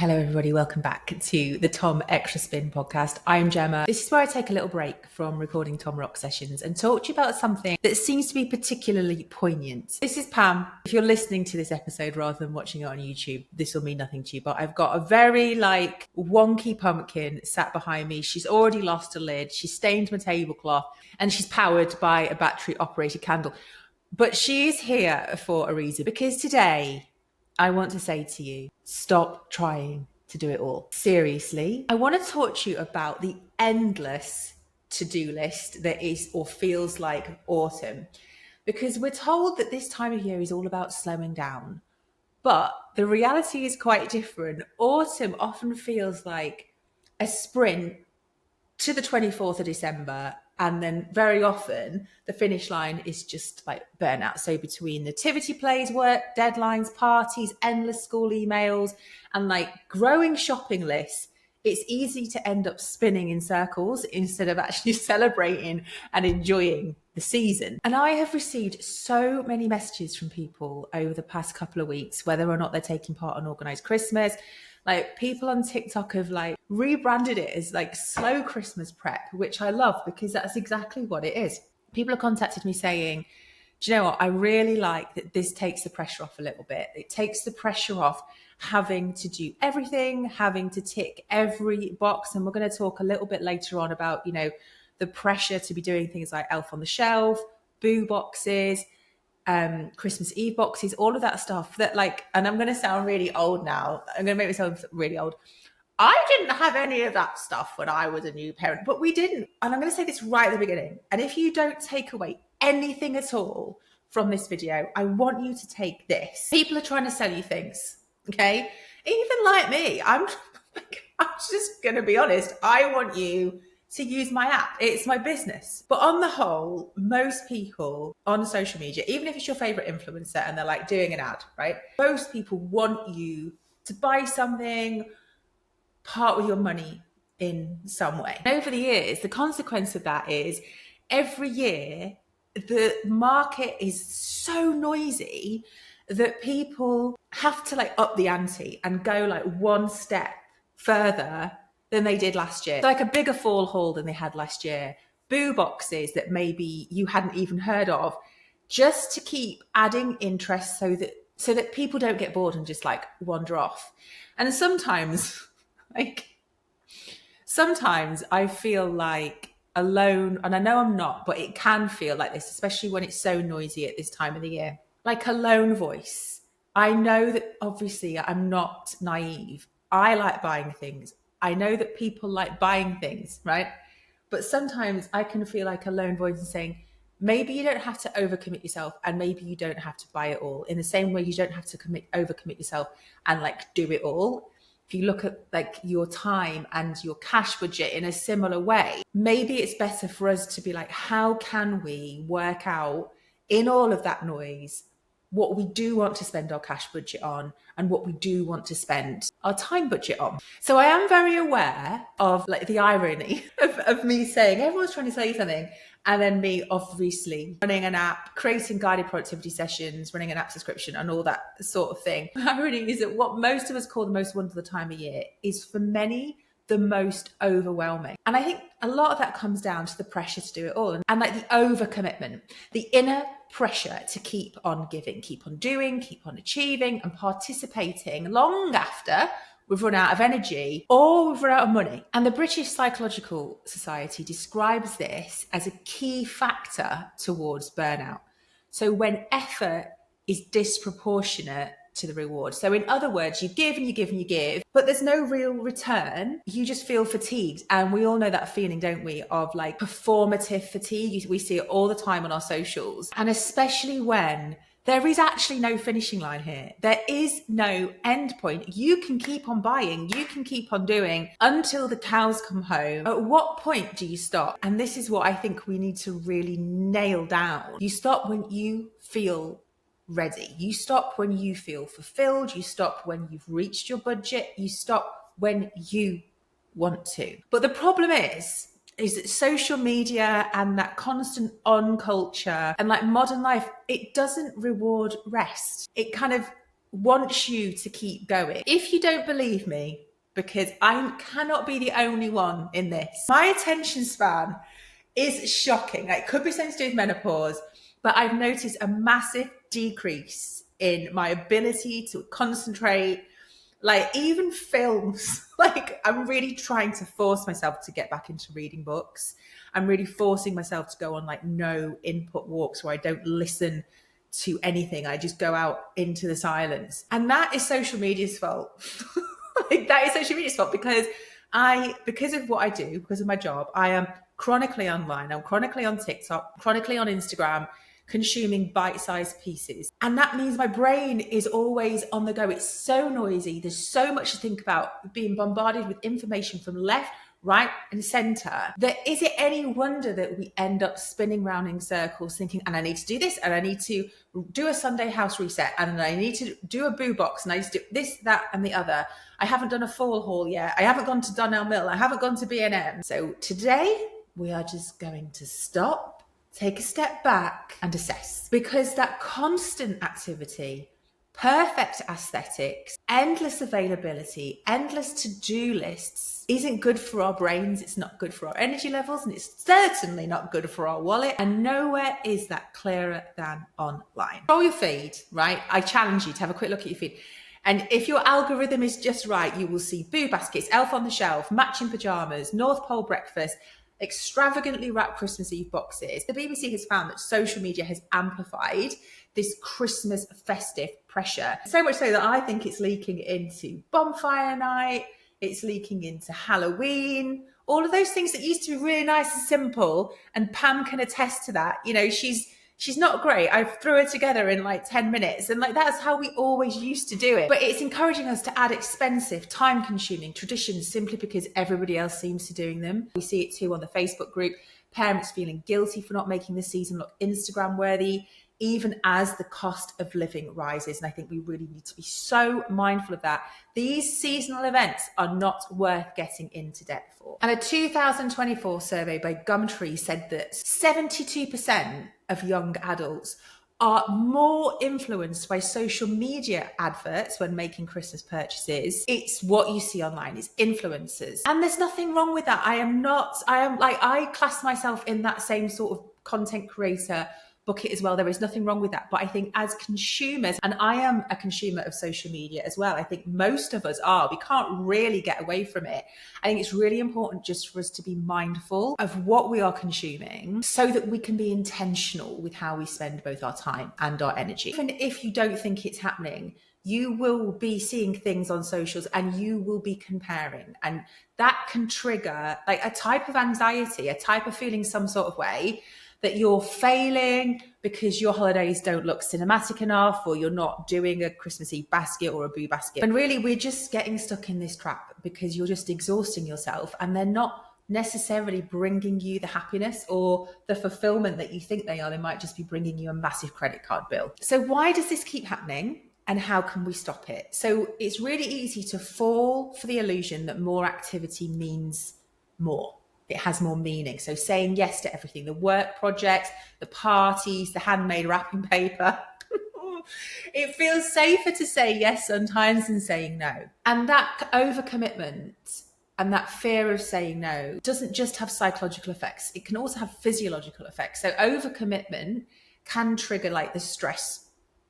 Hello, everybody. Welcome back to the Tom Extra Spin podcast. I'm Gemma. This is where I take a little break from recording Tom Rock sessions and talk to you about something that seems to be particularly poignant. This is Pam. If you're listening to this episode rather than watching it on YouTube, this will mean nothing to you, but I've got a very wonky pumpkin sat behind me. She's already lost a lid. She's stained my tablecloth and she's powered by a battery operated candle. But she's here for a reason, because today I want to say to you, stop trying to do it all. Seriously, I want to talk to you about the endless to-do list that is or feels like autumn, because we're told that this time of year is all about slowing down, but the reality is quite different. Autumn often feels like a sprint to the 24th of December. And then very often the finish line is just like burnout. So between nativity plays, work, deadlines, parties, endless school emails, and like growing shopping lists, it's easy to end up spinning in circles instead of actually celebrating and enjoying the season. And I have received so many messages from people over the past couple of weeks, whether or not they're taking part on Organised Christmas. Like, people on TikTok have rebranded it as slow Christmas prep, which I love because that's exactly what it is. People have contacted me saying, do you know what? I really like that this takes the pressure off a little bit. It takes the pressure off having to do everything, having to tick every box. And we're going to talk a little bit later on about, the pressure to be doing things like Elf on the Shelf, boo boxes, Christmas Eve boxes, all of that stuff that and I'm going to sound really old now. I'm going to make myself really old. I didn't have any of that stuff when I was a new parent, but we didn't. And I'm going to say this right at the beginning. And if you don't take away anything at all from this video, I want you to take this. People are trying to sell you things, okay? Even like me, I'm just going to be honest. I want you to use my app. It's my business. But on the whole, most people on social media, even if it's your favorite influencer and they're doing an ad, right? Most people want you to buy something, part with your money in some way. And over the years, the consequence of that is every year, the market is so noisy that people have to up the ante and go one step further than they did last year. A bigger fall haul than they had last year. Boo boxes that maybe you hadn't even heard of, just to keep adding interest so that people don't get bored and just wander off. And sometimes I feel alone, and I know I'm not, but it can feel like this, especially when it's so noisy at this time of the year. Like a lone voice. I know that obviously I'm not naive. I like buying things. I know that people like buying things, right? But sometimes I can feel like a lone voice and saying, maybe you don't have to overcommit yourself, and maybe you don't have to buy it all. In the same way, you don't have to overcommit yourself and do it all. If you look at your time and your cash budget in a similar way, maybe it's better for us to be how can we work out in all of that noise what we do want to spend our cash budget on and what we do want to spend our time budget on. So I am very aware of the irony of me saying everyone's trying to sell you something, and then me obviously running an app, creating guided productivity sessions, running an app subscription and all that sort of thing. The irony is that what most of us call the most wonderful time of year is for many the most overwhelming. And I think a lot of that comes down to the pressure to do it all and the overcommitment, the inner pressure to keep on giving, keep on doing, keep on achieving and participating long after we've run out of energy or we've run out of money. And the British Psychological Society describes this as a key factor towards burnout. So when effort is disproportionate to the reward. So in other words, you give and you give and you give, but there's no real return. You just feel fatigued. And we all know that feeling, don't we, of performative fatigue. We see it all the time on our socials. And especially when there is actually no finishing line here. There is no end point. You can keep on buying, you can keep on doing until the cows come home. At what point do you stop? And this is what I think we need to really nail down. You stop when you feel ready. You stop when you feel fulfilled. You stop when you've reached your budget. You stop when you want to. But the problem is that social media and that constant on culture and modern life, it doesn't reward rest. It kind of wants you to keep going. If you don't believe me, because I cannot be the only one in this, my attention span is shocking. It could be something to do with menopause, but I've noticed a massive decrease in my ability to concentrate. Like even films, like I'm really trying to force myself to get back into reading books. I'm really forcing myself to go on like no input walks where I don't listen to anything. I just go out into the silence. And that is social media's fault. Like, that is social media's fault because because of what I do, because of my job, I am chronically online. I'm chronically on TikTok, chronically on Instagram, consuming bite-sized pieces. And that means my brain is always on the go. It's so noisy. There's so much to think about, being bombarded with information from left, right, and center. That is it any wonder that we end up spinning round in circles thinking, and I need to do this, and I need to do a Sunday house reset, and I need to do a boo box, and I need to do this, that, and the other. I haven't done a fall haul yet. I haven't gone to Donnell Mill. I haven't gone to B&M. So today we are just going to stop, take a step back and assess, because that constant activity, perfect aesthetics, endless availability, endless to-do lists isn't good for our brains. It's not good for our energy levels, and it's certainly not good for our wallet. And nowhere is that clearer than online. Scroll your feed, right? I challenge you to have a quick look at your feed. And if your algorithm is just right, you will see boo baskets, elf on the shelf, matching pajamas, North Pole breakfast, extravagantly wrapped Christmas Eve boxes. The BBC has found that social media has amplified this Christmas festive pressure. So much so that I think it's leaking into bonfire night, it's leaking into Halloween, all of those things that used to be really nice and simple. And Pam can attest to that. You know, she's not great. I threw her together in like 10 minutes. And like, that's how we always used to do it. But it's encouraging us to add expensive, time consuming traditions simply because everybody else seems to doing them. We see it too on the Facebook group, parents feeling guilty for not making the season look Instagram worthy, even as the cost of living rises. And I think we really need to be so mindful of that. These seasonal events are not worth getting into debt for. And a 2024 survey by Gumtree said that 72% of young adults are more influenced by social media adverts when making Christmas purchases. It's what you see online, it's influencers. And there's nothing wrong with that. I class myself in that same sort of content creator bucket as well. There is nothing wrong with that. But I think as consumers, and I am a consumer of social media as well, I think most of us are, we can't really get away from it. I think it's really important just for us to be mindful of what we are consuming so that we can be intentional with how we spend both our time and our energy. Even if you don't think it's happening, you will be seeing things on socials and you will be comparing, and that can trigger like a type of anxiety, a type of feeling some sort of way that you're failing because your holidays don't look cinematic enough, or you're not doing a Christmas Eve basket or a boo basket. And really, we're just getting stuck in this trap because you're just exhausting yourself, and they're not necessarily bringing you the happiness or the fulfillment that you think they are. They might just be bringing you a massive credit card bill. So why does this keep happening? And how can we stop it? So it's really easy to fall for the illusion that more activity means more. It has more meaning. So saying yes to everything, the work projects, the parties, the handmade wrapping paper. It feels safer to say yes sometimes than saying no. And that overcommitment and that fear of saying no doesn't just have psychological effects. It can also have physiological effects. So overcommitment can trigger like the stress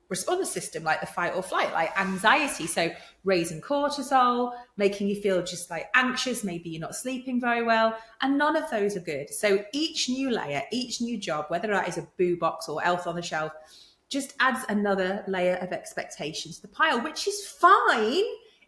response system, like the fight or flight, like anxiety. So raising cortisol, making you feel just like anxious, maybe you're not sleeping very well, and none of those are good. So each new layer, each new job, whether that is a boo box or elf on the shelf, just adds another layer of expectation to the pile, which is fine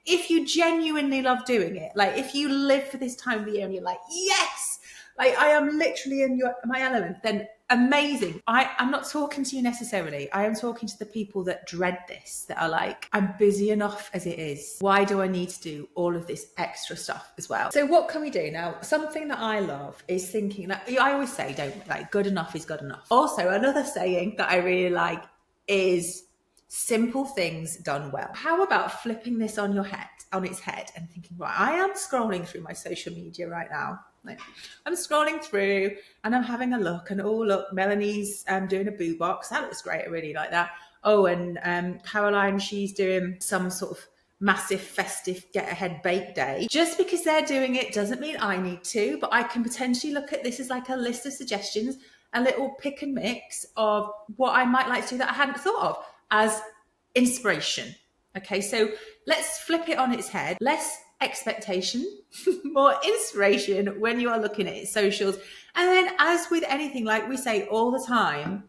if you genuinely love doing it. Like if you live for this time of the year and you're like, yes, like I am literally in my element, then amazing. I'm not talking to you necessarily. I am talking to the people that dread this, that are like, I'm busy enough as it is. Why do I need to do all of this extra stuff as well? So what can we do? Now, something that I love is thinking, like I always say, don't like good enough is good enough. Also, another saying that I really like is simple things done well. How about flipping this on its head and thinking, right, I am scrolling through my social media right now. Like, I'm scrolling through and I'm having a look, and oh look, Melanie's doing a boo box. That looks great. I really like that. oh, and Caroline, she's doing some sort of massive festive get ahead bake day. Just because they're doing it doesn't mean I need to, but I can potentially look at this as like a list of suggestions, a little pick and mix of what I might like to do that I hadn't thought of as inspiration. Okay, so let's flip it on its head. Less expectation, more inspiration when you are looking at its socials. And then, as with anything, like we say all the time,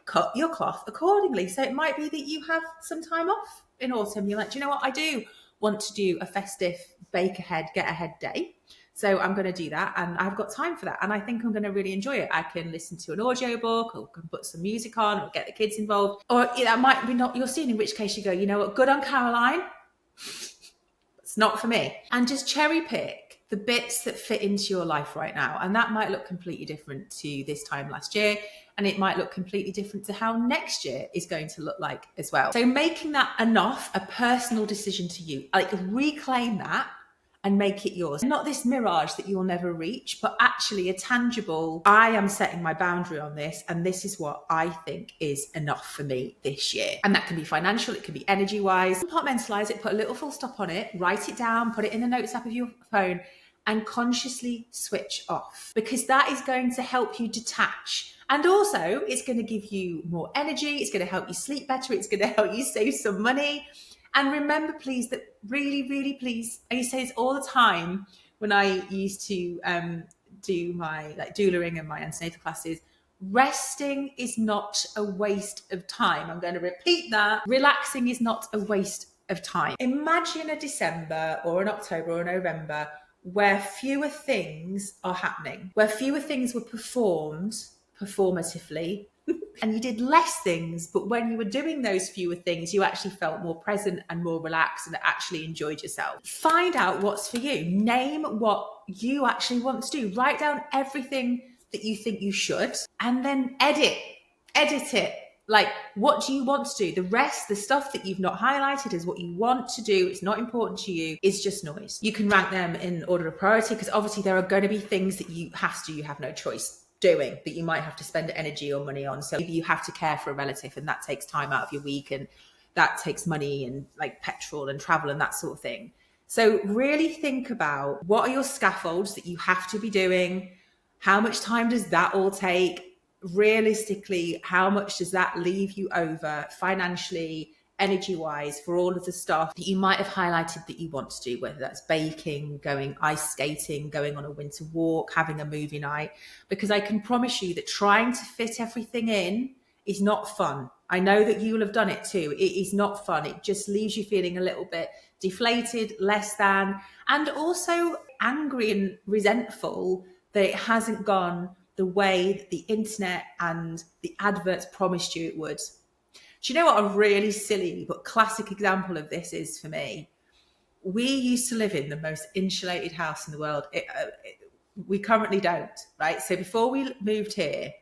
cut your cloth accordingly. So it might be that you have some time off in autumn. You're like, do you know what? I do want to do a festive bake ahead, get ahead day. So I'm going to do that, and I've got time for that. And I think I'm going to really enjoy it. I can listen to an audiobook, or can put some music on, or get the kids involved. Or that might be not your scene, in which case you go, you know what, good on Caroline. It's not for me. And just cherry pick the bits that fit into your life right now. And that might look completely different to this time last year. And it might look completely different to how next year is going to look like as well. So making that enough a personal decision to you, like reclaim that and make it yours. Not this mirage that you'll never reach, but actually a tangible, I am setting my boundary on this, and this is what I think is enough for me this year. And that can be financial, it can be energy-wise. Compartmentalize it, put a little full stop on it, write it down, put it in the notes app of your phone, and consciously switch off, because that is going to help you detach. And also, it's going to give you more energy, it's going to help you sleep better, it's going to help you save some money. And remember, please, that really, really, please, I used to say this all the time when I used to do my doulaing and my antenatal classes, resting is not a waste of time. I'm going to repeat that. Relaxing is not a waste of time. Imagine a December or an October or a November where fewer things are happening, where fewer things were performed performatively, and you did less things, but when you were doing those fewer things, you actually felt more present and more relaxed and actually enjoyed yourself. Find out what's for you. Name what you actually want to do. Write down everything that you think you should, and then edit it. Like, what do you want to do? The rest, the stuff that you've not highlighted is what you want to do. It's not important to you. It's just noise. You can rank them in order of priority, because obviously there are going to be things that you have no choice doing, that you might have to spend energy or money on. So maybe you have to care for a relative, and that takes time out of your week, and that takes money and like petrol and travel and that sort of thing. So really think about, what are your scaffolds that you have to be doing? How much time does that all take? Realistically, how much does that leave you over financially, energy-wise, for all of the stuff that you might have highlighted that you want to do, whether that's baking, going ice skating, going on a winter walk, having a movie night? Because I can promise you that trying to fit everything in is not fun. I know that you will have done it too. It is not fun. It just leaves you feeling a little bit deflated, less than, and also angry and resentful that it hasn't gone the way that the internet and the adverts promised you it would. Do you know what a really silly but classic example of this is for me? We used to live in the most insulated house in the world. We currently don't, right? So before we moved here,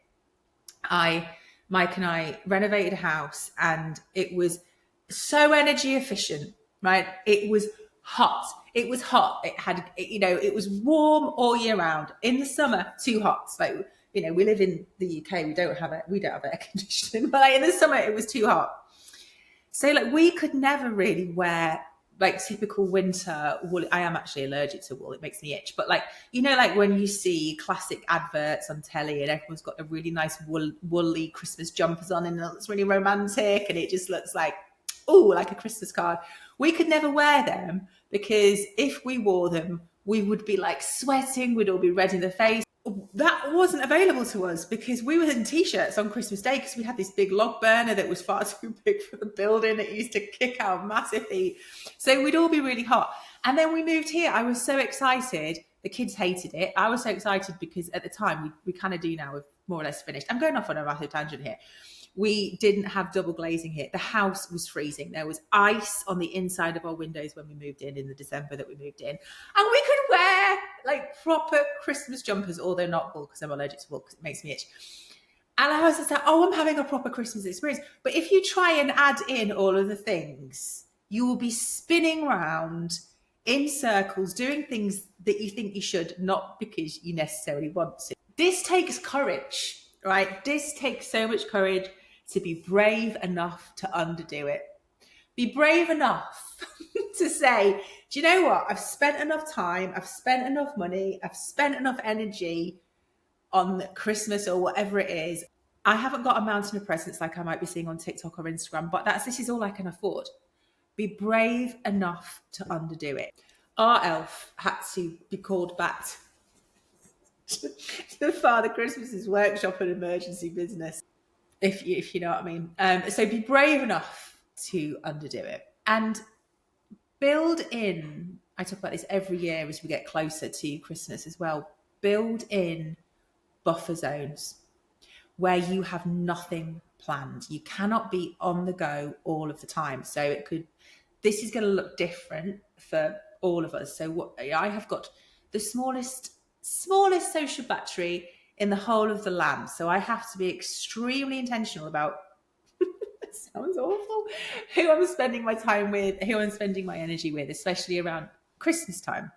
Mike and I renovated a house, and it was so energy efficient, right? It was hot. It was hot. It had, it was warm all year round. In the summer, too hot. Like, we live in the UK. We don't have air conditioning, but like in the summer, it was too hot. So like we could never really wear like typical winter wool. I am actually allergic to wool. It makes me itch. But like, like when you see classic adverts on telly and everyone's got a really nice woolly Christmas jumpers on, and it's really romantic, and it just looks like, like a Christmas card. We could never wear them, because if we wore them, we would be like sweating. We'd all be red in the face. That wasn't available to us, because we were in t-shirts on Christmas Day, because we had this big log burner that was far too big for the building. It used to kick out massive heat. So we'd all be really hot. And then we moved here. I was so excited. The kids hated it. I was so excited because at the time, we kind of do now, we've more or less finished. I'm going off on a massive tangent here. We didn't have double glazing here. The house was freezing. There was ice on the inside of our windows when we moved in the December that we moved in. And we could wear like proper Christmas jumpers, although not wool, because I'm allergic to wool, because it makes me itch. And I was just like, I'm having a proper Christmas experience. But if you try and add in all of the things, you will be spinning around in circles, doing things that you think you should, not because you necessarily want to. This takes courage, right? This takes so much courage to be brave enough to underdo it. Be brave enough to say, do you know what? I've spent enough time, I've spent enough money, I've spent enough energy on Christmas or whatever it is. I haven't got a mountain of presents like I might be seeing on TikTok or Instagram, but this is all I can afford. Be brave enough to underdo it. Our elf had to be called back to Father Christmas's workshop and emergency business, if you know what I mean. So be brave enough to underdo it and build in. I talk about this every year as we get closer to Christmas as well. Build in buffer zones where you have nothing planned. You cannot be on the go all of the time. So this is going to look different for all of us. So what I have got the smallest social battery in the whole of the land. So I have to be extremely intentional about it sounds awful, who I'm spending my time with, who I'm spending my energy with, especially around Christmas time.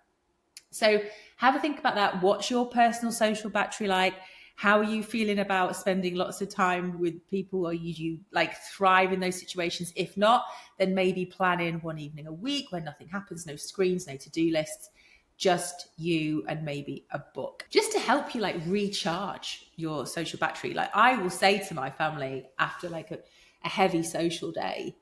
So have a think about that. What's your personal social battery like? How are you feeling about spending lots of time with people? Or you like thrive in those situations? If not, then maybe plan in one evening a week when nothing happens, no screens, no to-do lists, just you and maybe a book, just to help you like recharge your social battery. Like I will say to my family after like a heavy social day,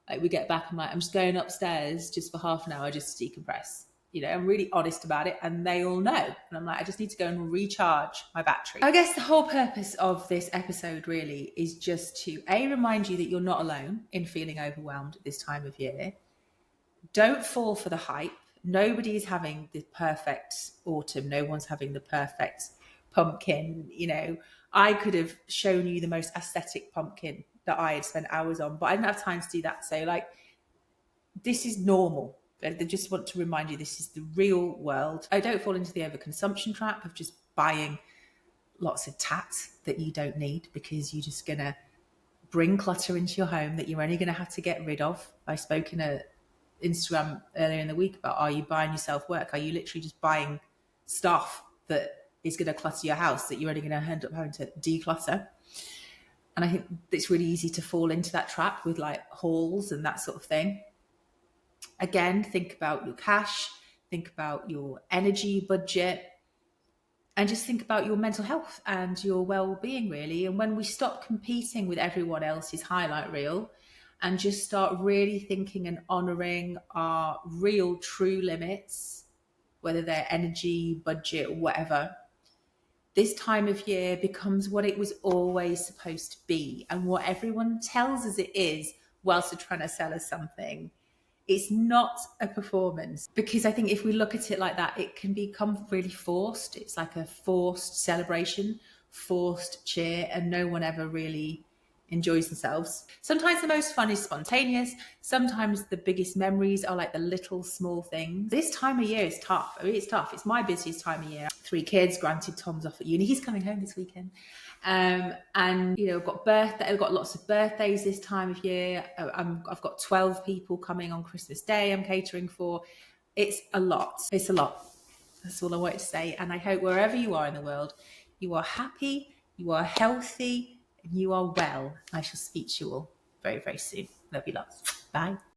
like we get back, I'm like, I'm just going upstairs just for half an hour just to decompress. You know, I'm really honest about it and they all know. And I'm like, I just need to go and recharge my battery. I guess the whole purpose of this episode really is just to remind you that you're not alone in feeling overwhelmed at this time of year. Don't fall for the hype. Nobody is having the perfect autumn. No one's having the perfect pumpkin. You know, I could have shown you the most aesthetic pumpkin that I had spent hours on, but I didn't have time to do that. So like, this is normal. They just want to remind you this is the real world. I don't fall into the overconsumption trap of just buying lots of tat that you don't need, because you're just going to bring clutter into your home that you're only going to have to get rid of. I spoke in a Instagram earlier in the week about, are you buying yourself work? Are you literally just buying stuff that is going to clutter your house that you're only going to end up having to declutter? And I think it's really easy to fall into that trap with like hauls and that sort of thing. Again, think about your cash, think about your energy budget, and just think about your mental health and your well-being, really. And when we stop competing with everyone else's highlight reel and just start really thinking and honouring our real, true limits, whether they're energy, budget, or whatever, this time of year becomes what it was always supposed to be and what everyone tells us it is whilst they're trying to sell us something. It's not a performance, because I think if we look at it like that, it can become really forced. It's like a forced celebration, forced cheer, and no one ever really enjoys themselves. Sometimes the most fun is spontaneous. Sometimes the biggest memories are like the little small things. This time of year is tough. I mean, it's tough. It's my busiest time of year. 3 kids, granted Tom's off at uni. He's coming home this weekend. And you know, I've got lots of birthdays this time of year. I've got 12 people coming on Christmas Day I'm catering for. It's a lot. That's all I wanted to say. And I hope wherever you are in the world, you are happy, you are healthy, and you are well. I shall speak to you all very, very soon. Love you lots. Bye.